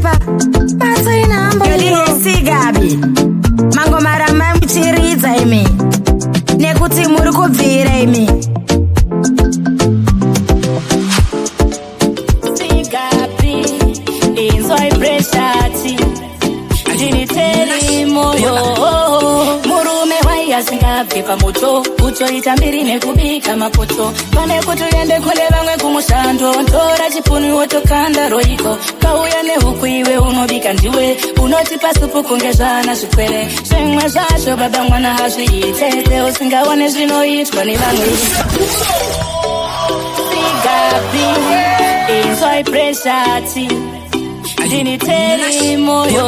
Ipa Pato inambo Sigabi Mango marama mchiriza imi Nekuti muri kubvira imi Sigabi Inzoi preshati Ndini Therie Moyo Murume waya singabve pamoto Utoita mbiri nekubika mapoto Pane kutoende kune vamwe kumushando Ntora chipunu wotokanda roiko Kauya nehuku iwe unobika ndiwe Unotipa supu kunge zvana zvikwere Zvimwe zvacho baba mwana hazviite Usingaone zvinoitwa nevamwe Sigabi Inzoi preshati Ndini Therie Moyo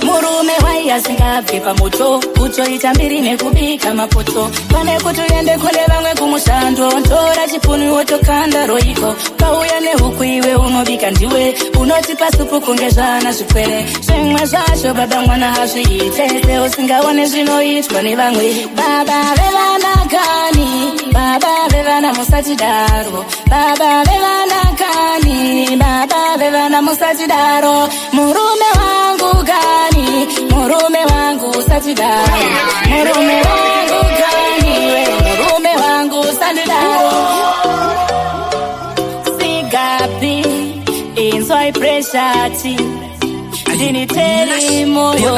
Murume waya singabve pamoto Utoita mbiri nekubika mapoto Pane kutoende kune vamwe kumushando Ntora chipunu wotokanda roiko Kauya nehuku iwe unobika ndiwe Unotipa supu kunge zvana zvikwere Zvimwe zvacho baba mwana hazviite Usingaone zvinoitwa nevamwe Baba vevana kani Baba vevana musati daro Baba vevana kani Baba vevana musati daro Murume wangu gani Murume wangu usati daro Murume wangu gani we Murume wangu usati daro Sigabi Inzoi preshati Ndini Therie Moyo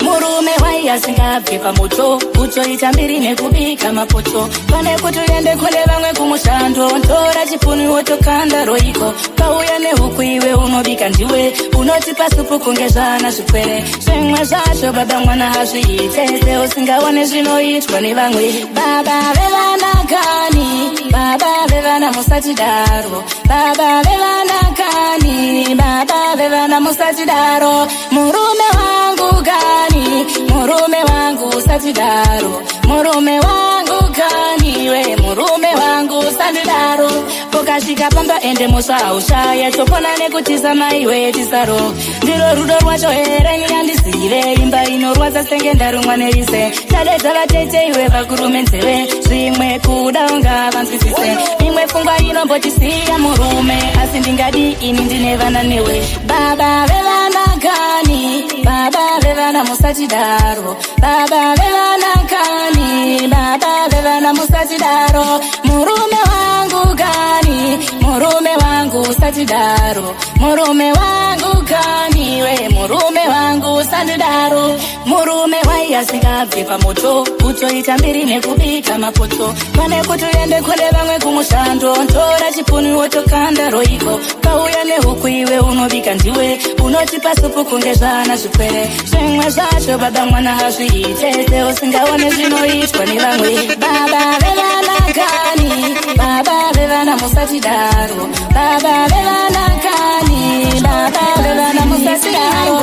Murume waya singabve pamoto Utoita mbiri nekubika mapoto Pane kutoende kune vamwe kumushando Ntora chipunu wotokanda roiko Kauya nehuku iwe unobika ndiwe Unotipa supu kunge zvana zvikwere Zvimwe zvacho baba mwana hazviite Usingaone zvinoitwa nevamwe Baba vevana kani Baba vevana musati daro Baba vevana kani Baba vevana musati daro Murume wangu gani Murume wangu usati daro Murume wangu gani we Murume wangu usati daro Pokashika pamba ende muswa ushaya Topona nekutiza maiwe tisaro Ndiro rudo rwacho here niyandizive Imba inorwadza senge ndarumwa nerise Tadedza vatete iwe vakurume nzeve Zvimwe kuda unga vanzwisise Imwe pfungwa inombotisiya murume Asi ndingadi ini ndine vana newe Baba vevana kani Baba vevana musati daro Baba vevana kani Baba vevana musati daro Murume wangu gani Murume wangu usati daro Murume wangu gani we Murume wangu usati daro Murume waya singabve pamoto Utoita mbiri nekubika mapoto Pane kutoende kune vamwe kumushando Ntora chipunu wotokanda roiko Kauya nehuku iwe unobika ndiwe Unotipa supu kunge zvana zvikwere Zvimwe zvacho baba mwana hazviite Usingaone zvinoitwa nevamwe Baba vevana kani Baba vevana musati daro Baba vevana kani Baba vevana musati daro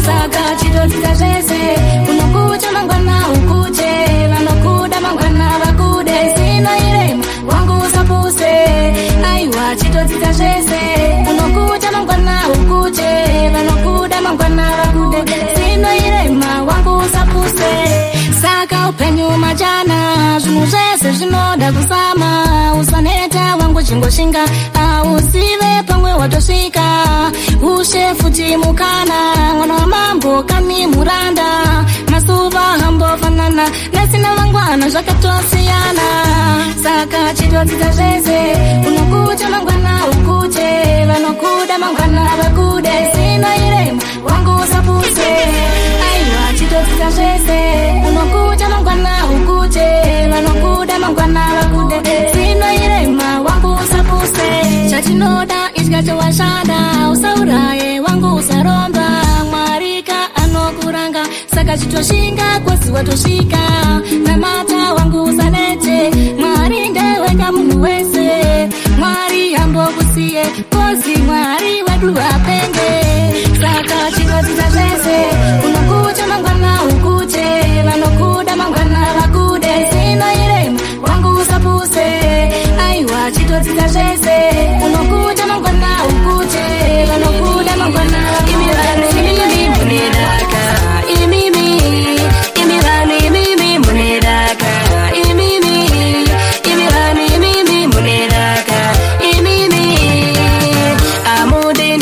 Saka chitodzika zvese Unokucha mangwana ukute Vanokuda mangwana vakude Sino irema wangu usapuse Aiwa chitodzika zvese Unokucha mangwana ukute Vanokuda mangwana vakude Sino irema wangu usapuse Saka upenyu majana Zvinhu zvese zvinoda kusama Usaneta wangu chingoshinga Usive pamwe watosvika Ushe futi mukana Mwana wa mambo kani muranda Masuva hambo fanana Nasina vangwana zvakatosiyana Saka chitodzika zvese Unokucha mangwana ukute Vanokuda mangwana vakude Sino irema wangu usapuse Aiwa chitodzika zvese Unokucha mangwana ukute Vanokuda mangwana vakude Sino irema wangu usapuse Chatinoda ichika chawashada Usauraye wangu usaromba Mwarika anokuranga Saka chitoshinga kwasi watosvika Namata wangu usanete Mwari ndewega munhu wese Mwari ambokusiye Kozi Mwari wedu apenge Saka chitodzika zvese Unokucha mangwana ukute Vanokuda mangwana vakude Sino irema wangu usapuse Aiwa chitodzika zvese Unokucha mangwana ukute Vanokuda mangwana vakude Imimi munedaka Imimi Imimi munedaka Imimi Imimi munedaka Imimi Amudin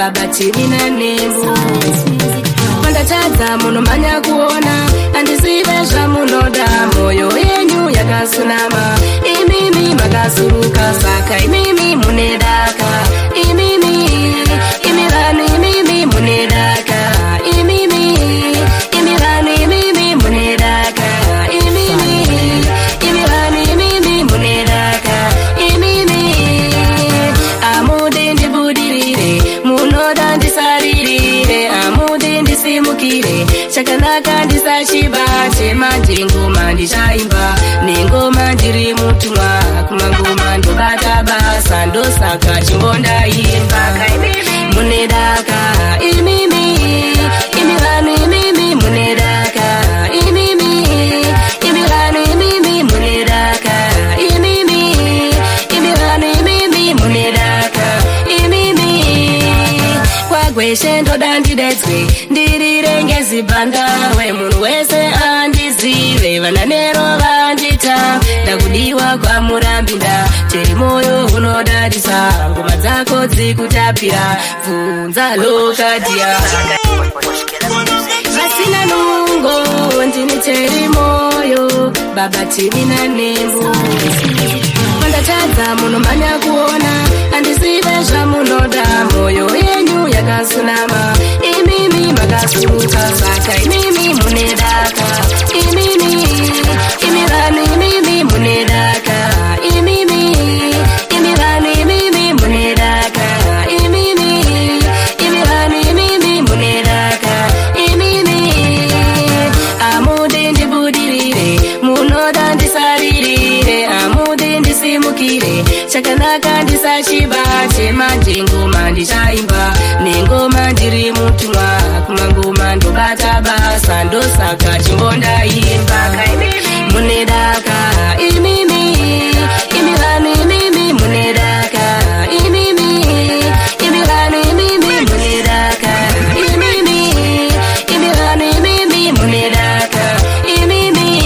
baba chivina nembo pandachadza munomanya kuona andisive zvamunoda moyo yenyu yakasunama imimi makasuruka saka imimi munedaka imimi vanhu imimi munedaka imimi vanhu imimi munedaka imimi vanhu imimi munedaka imimi amude ndibudirire munoda ndisaririre amude ndisimukire chakanaka ndisachibate manje ngoma ndichaimba nengoma ndiri mutumwa kumangoma ndobata basa ndosaka chimbondaimba munedaka imimi vanhu imimi munedaka imimi vanhu imimi munedaka imimi vanhu imimi munedaka imimi kwagweshe ndoda ndidedzwe ndirire ngezibhanda wemunhu wese andizive vananero vandita ndakudiwa kwamurambinda Therie Moyo unodadisa ngoma dzako dzikutapira bvunza lokadhiya vasina nungo ndini Therie Moyo baba chivina nembo pandachadza munomanya kuona andisive zvamunoda moyo yenyu yakasunama imimi makasuruka saka imimi munedaka imimi vanhu imimi munedaka imimi vanhu imimi munedaka imimi vanhu imimi munedaka imimi amude ndibudirire munoda ndisaririre amude ndisimukire chakanaka ndisachibate manje ngoma ndichaimba nengoma ndiri mutumwa kumangoma ndobata basa ndosaka chimbondaimba munedaka imimi vanhu imimi munedaka imimi vanhu imimi munedaka imimi vanhu imimi munedaka imimi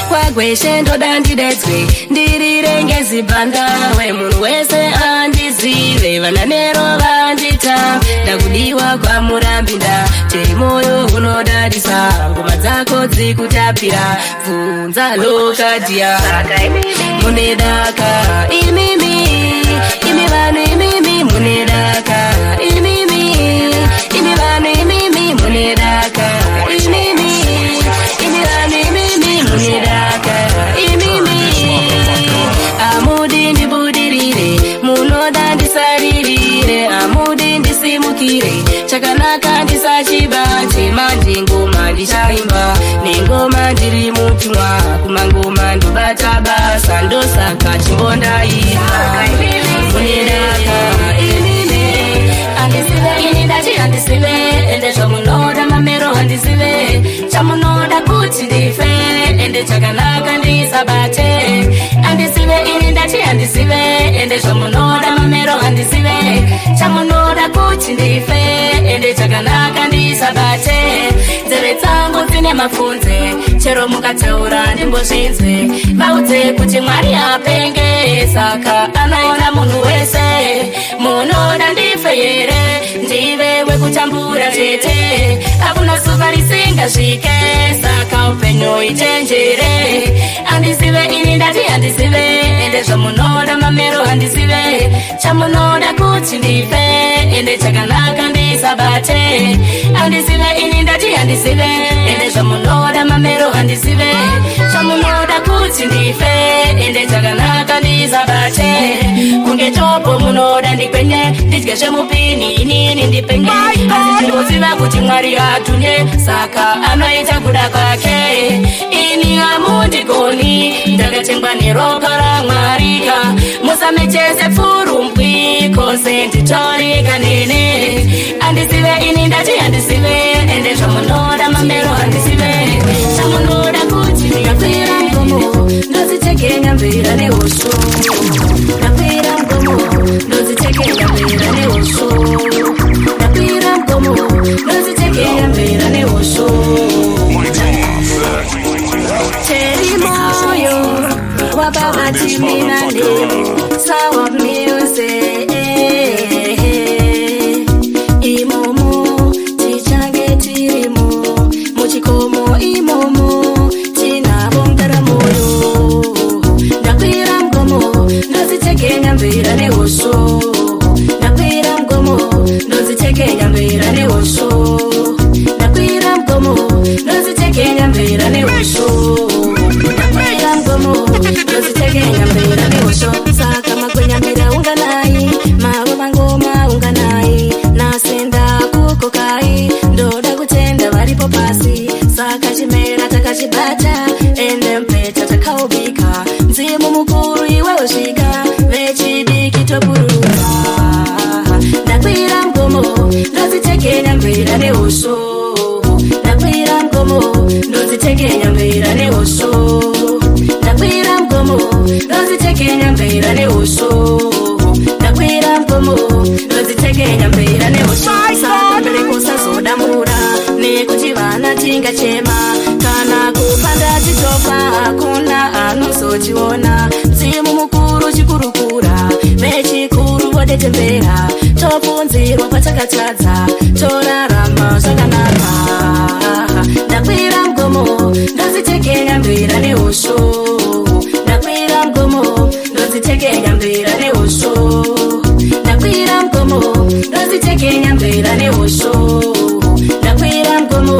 kwagweshe ndoda ndidedzwe ndirire ngezibhanda wemunhu wese andizive vananero vandita ndakudiwa kwamurambinda Therie Moyo unodadisa ngoma dzako dzikutapira bvunza lokadhiya munedaka imimi vanhu imimi munedaka imimi vanhu imimi munedaka imimi vanhu imimi munedaka imimi amudi ndibudirire munoda ndisaririre amudi ndisimukire chakanaka ndisachibate manje ngoma ndichaimba nengoma ndiri mutumwa kumangoma ndobata basa ndosaka chimbondaimba munedaka ini ndati handisive ende zvamunoda mamero handisive chamunoda kuti ndife ende chakanaka ndisabate handisive ini ndati handisive ende zvamunoda mamero handisive chamunoda kuti ndife ende chakanaka ndisabate nzeve dzangu dzine mapfunze chero mukataura ndimbozvinzwe vaudze kuti Mwari apenge saka anoona munhu wese munoda ndife here ndive wekutambura tete hakuna zuva risingasvike saka upenyu ichenjere handisive ini ndati handisive ende zvamunoda mamero handisive chamunoda kuti ndife ende chakanaka ndisabate handisive ini ndati handisive ende zvamunoda mamero handisive chamunoda kuti ndife ende chakanaka ndisabate kunge topo munoda ndikwenye ndidye zvemupini inini ndipenge handinoziva kuti Mwari atunye saka anoita kuda kwake ini hamundigoni ndakatengwa neropa raMwarika musamechese pfurumbwi kose nditorika nene handisive ini ndati handisive ende zvamunoda mamero handisive chamunoda kuti ndikapfira mgomo ndozitekenya mbira neusvo ndapfira mgomo ndozitekenya mbira neusvo ndapfira mgomo ndozitekenya mbira neusvo Therie Moyo wababati mina leo sawa music takachibata ende mpeta takaubika mzimu mukuru iwe usvika vechidiki topuruka nakwira mgomo ndozitekenya mbira neusho nakwira mgomo ndozitekenya mbira neusho nakwira mgomo ndozitekenya mbira neusho nakwira mgomo ndozitekenya mbira neusho sakambere kusazodamura nekuti vana tingachema kana kupanda titofa hakuna anozochiona mzimu mukuru chikurukura vechikuru vodetembera topunzirwa patakatadza torarama zvakanaka nakwira mgomo ndozitekenya mbira neusho nakwira mgomo ndozitekenya mbira neusho nakwira mgomo ndozitekenya mbira neusho nakwira mgomo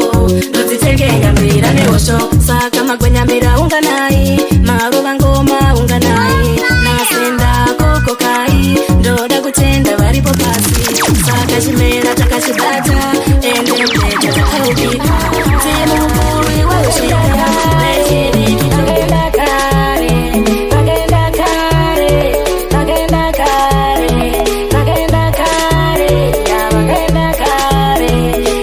ndozitekenya mbira neusho saka magwenyambira unganai maruva ngoma unganai nasenda kokokai ndoda kutenda varipo pasi saka chimera takachibata ende mpeta takaubika mzimu mukuru iwe usvika vechidiki vakaenda kare vakaenda kare vakaenda kare vakaenda kare ya vakaenda kare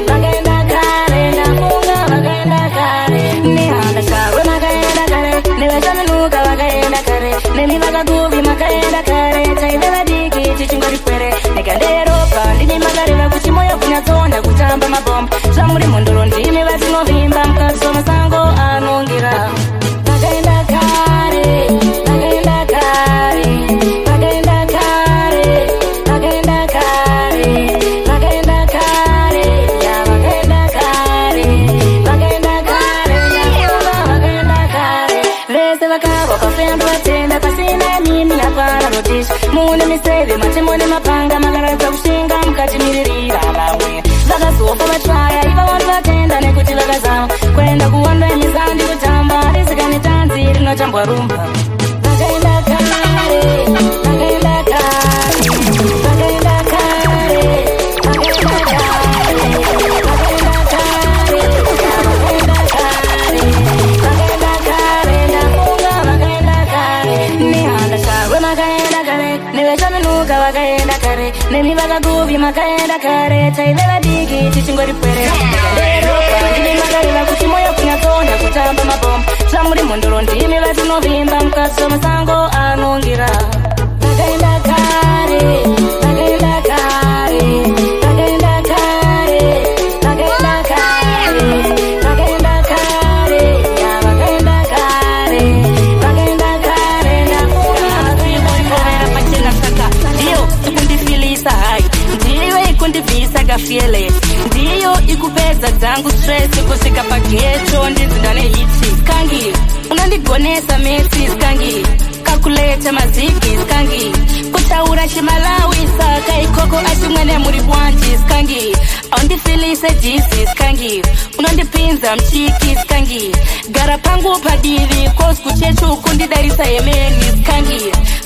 vakaenda kare ndafunga vakaenda kare nehanda sharwe makaenda kare nevashaminuka vakaenda kare nemi vakaguvi makaenda kare taive vadiki tichingoripwere nekanderopa ndimi makareva kuti moyo kunyatsonda kutamba mabomba zvamuri mhondoro ndimi vatinovimba mukati wamasango anongira vakaenda kare vakaenda kare vakaenda kare vakaenda kare vakaenda kare ya vakaenda kare vakaenda kare ndafunga vakaenda kare vese vakava pafemba vatenda pasina mimi hapana notishi mune miseve matemone mapanga makaradza kushinga mukati miririra vamwe vakazofa vatwaya iva vanhu vatenda nekuti vakazama kuenda kuwanda mizandi kutamba risikane tanzi rinotambwa rumba vakaenda kare vakaenda kare vakaenda kare vakaenda kare vakaenda kare vakaenda kare vakaenda kare ndafunga vakaenda kare nehanda sharwe makaenda kare neveshaminuka vakaenda kare nemi vakaguvi makaenda kare taive vadiki tichingoripwere nderopa ndimi makareva kuti moyo kunyatsonda kutamba mabomba zvamuri mhondoro ndimi vatinovimba mukati wamasango anongira vakaenda kare vakaenda kare vakaenda kare vakaenda kare vakaenda kare ya vakaenda kare vakaenda kare ndafunga vakaenda pachena saka ndiyo ikundifilisa hai ndiyo ikundivhisa kafieles ndiyo ikupedza dzangu stress kusvika pageto ndizindane hiti skangi unondigonesa mesi skangi kakuleta maziki skangi kutaura chimalawi saka ikoko achimwe nemuri bwanji skangi aundifilise jisi skangi unondipinza mchiki skangi gara pangu padivi kosku chechu kundidarisa yemeni skangi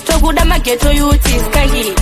tokuda mageto yuti skangi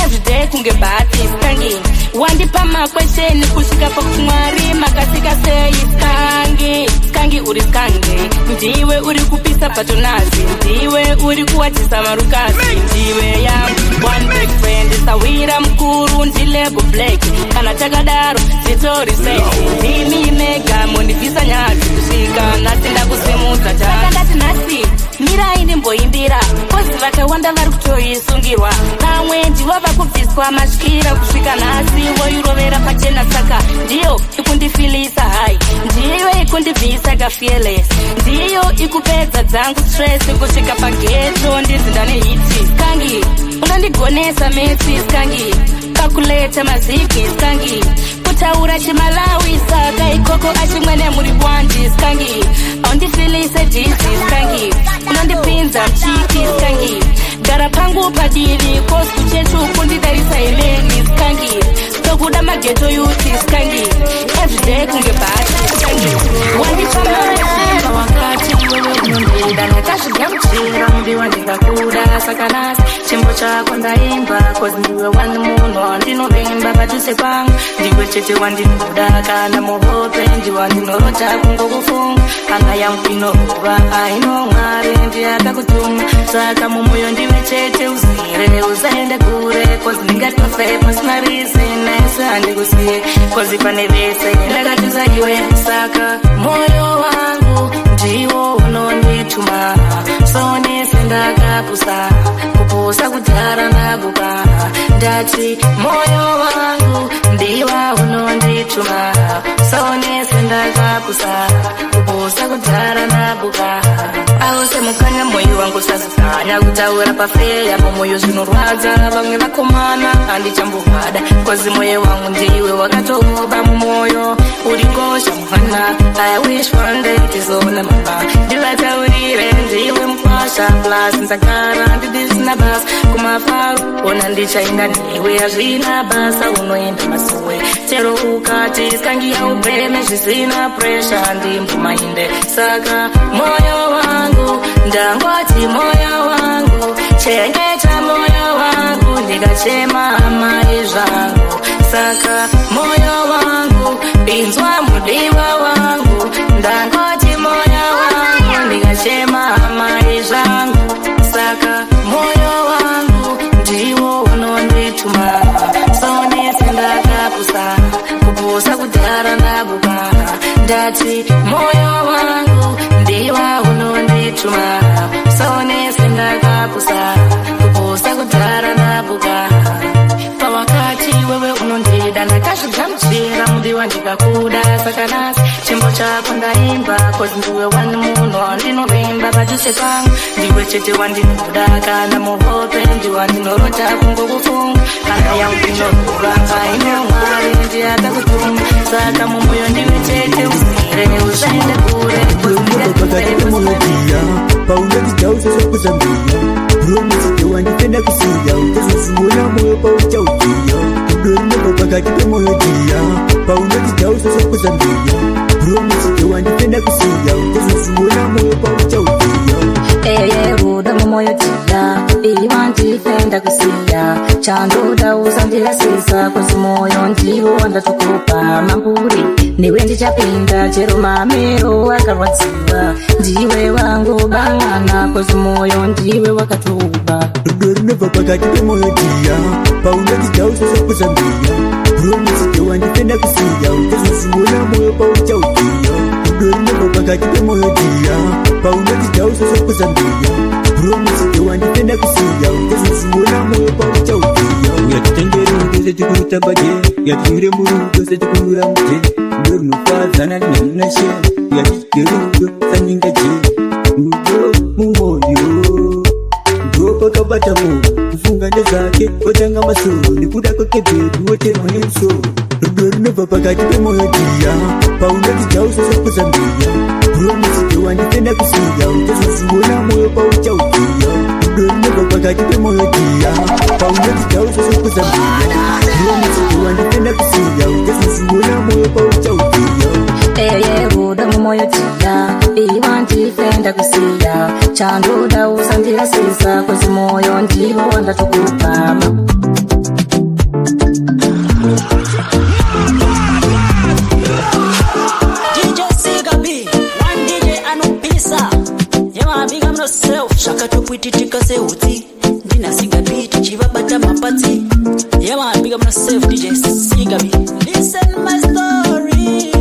everyday kunge bati skangi wandipa makwesheni kusvika pakumwari makasika sei skangi skangi uri skangi ndiwe uri kupisa patonazi ndiwe uri kuwatisa marukazi ndiwe yangu one big friend sawira mkuru ndilego black kana takadaro zitorisei ndimi mega mondibvisa nyati kusvika nhasi ndakusimudza takandati nhasi mirai ndimboimbira kozi vakawanda vari kutoisungirwa vamwe ndivo vakubviswa masvikira kusvika nhasi voirovera pachena saka ndiyo ikundifilisa hai ndiyo ikundibvisa kafieles ndiyo ikupedza dzangu stress kusvika pageto ndizindane hiti skangi unondigonesa mesi skangi kakuleta maziki skangi kutaura chimalawi saka ikoko achimwe nemuri bwanji skangi aundifilise jisi skangi unondipinza mchiki skangi gara pangu padivi kosku chechu kundidarisa yemeni skangi tokuda mageto yuti skangi everyday kunge bati skangi wandipamaaimba wakati wewe kunondida nakashiga mchira mbi wandikakura sakanasi chimbo chako ndaimba cause ndiwe one munhu wandinovimba paduse pangu ndiwe chete wandinoda kana muhope ndiwe wandinorota kungokufunga hanga yangu inohuva aino mwari ndiyakakutuma saka mumwoyo ndiwe chete uzire usaende kure cause ndingatofe pasina reason nese handikusiye cause pane vese ndakatiza iwe saka moyo wangu ndiwo unondituma sonese ndakapusa kupusa kudhara nabuka ndati moyo wangu ndiwa unondituma sonese ndakapusa kupusa kudhara nabuka ause mukanya moyo wangu sazikanya kutaura pafeya moyo zvinorwadza vamwe vakomana handichambohwada kozi moyo wangu ndiwe wakatoba mumoyo urikosha muhana I wish one day tizona mama ndivataurire ndiwe mukwasha plus nzagara ndidisina basa kumafaru ona ndichaenda niwe hazvina basa unoenda masuwe chero ukati skangiya ubreme zvisina presha ndimbomainde saka moyo wangu ndangoti moyo wangu chengeta moyo wangu ndikachema amai zvangu saka moyo wangu inzwa mudiwa wangu ndangoti moyo wangu ndikachema amai zvangu saka moyo wangu ndiwo unondituma sonese ndakapusa kupusa kudhara nabuka ndati moyo wangu ndiwa unondituma sonese ndakapusa kupusa kudhara nabuka pawakati wewe unondida ndakazvigamuchira mudiwa ndikakuda sakanasi chimbo chako ndaimba cause ndiwe one munhu wandinovimba paduse pangu ndiwe chete wandinoda kana muhope ndiwe wandinorota kungokufunga hanga yangu inohuva aino mwari ndiyakakutuma saka mumwoyo ndiwe chete uzire usaende kure paunotitausesokuzambia promisite wandipenda kusiya utazozungula moyo pauchautia udorinovo pakati pemoyo tiya paunotitausesokuzambia promisite wandipenda kusiya utazozungula moyo pauchautia ruda mumoyo tiya iwandipenda kusiya chandoda usandirasisa kozi moyo ndiwo wandatukupa mamburi niwe ndichapinda chero mamero akarwadziwa ndiwe wangu bang'ana kozi moyo ndiwe wakatuba rudo rinobva pakati pemoyo tiya paunotitausesokuzambia promisite wandipenda kusiya utazozungula moyo pauchautia rudo rinobva pakati pemoyo tiya paunotitausesokuzambia promisite wandipenda kusiya utazozungula moyo pauchautia uyatitengere ugeze tikuritambaje yatinyure murudo setikunura mute ndo rinofadzana rinhamunashe uyatiterudo sanyingaje rudo mumoyo ndo pakabata munhu kufunga nezake otanga masoro nekuda kwekebhedu oterwa nemusoro rudo rinobva pakati pemoyo tiya paunotitausesokuzambia promisite wandipenda kusiya utazozungula moyo pauchautia rudo rinobva pakati pemoyo tiya paunotitausesokuzambia promisite wandipenda kusiya utazozungula moyo pauchautia ruda mumoyo tiya iwandipenda kusiya chandoda usandirasisa kozi moyo ndiwo wandatukupa shakatopwititika seutsi ndinasiga biti chivabata mapatsi yamabiga myself DJ Sigah. Listen my story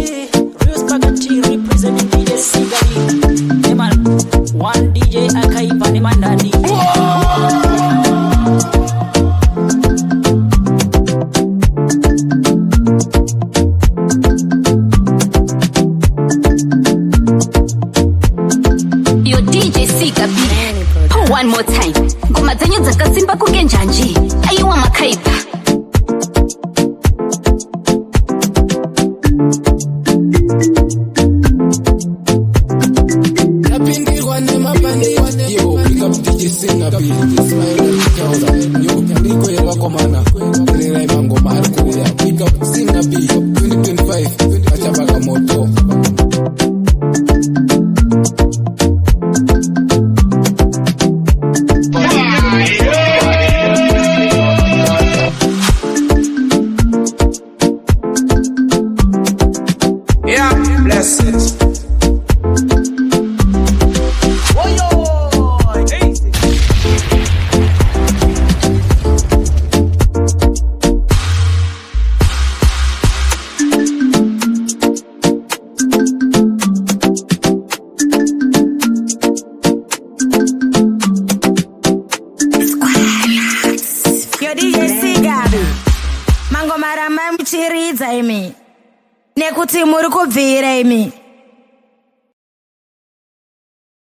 Real Skagati representing DJ Sigah. Neman one DJ akaipa nemandani one more time ngoma dzenyu dzakasimba kunge njanji aiwa makaipa napindirwa nemapandi yo pick up DJ Sigah yo ndiko yevakomana rera imangoma ari kuuya pick up Sigah 2025 achabaka moto cassette. Yo DJ Sigah Mango marama mchiridza imi nekuti muri kubvira imi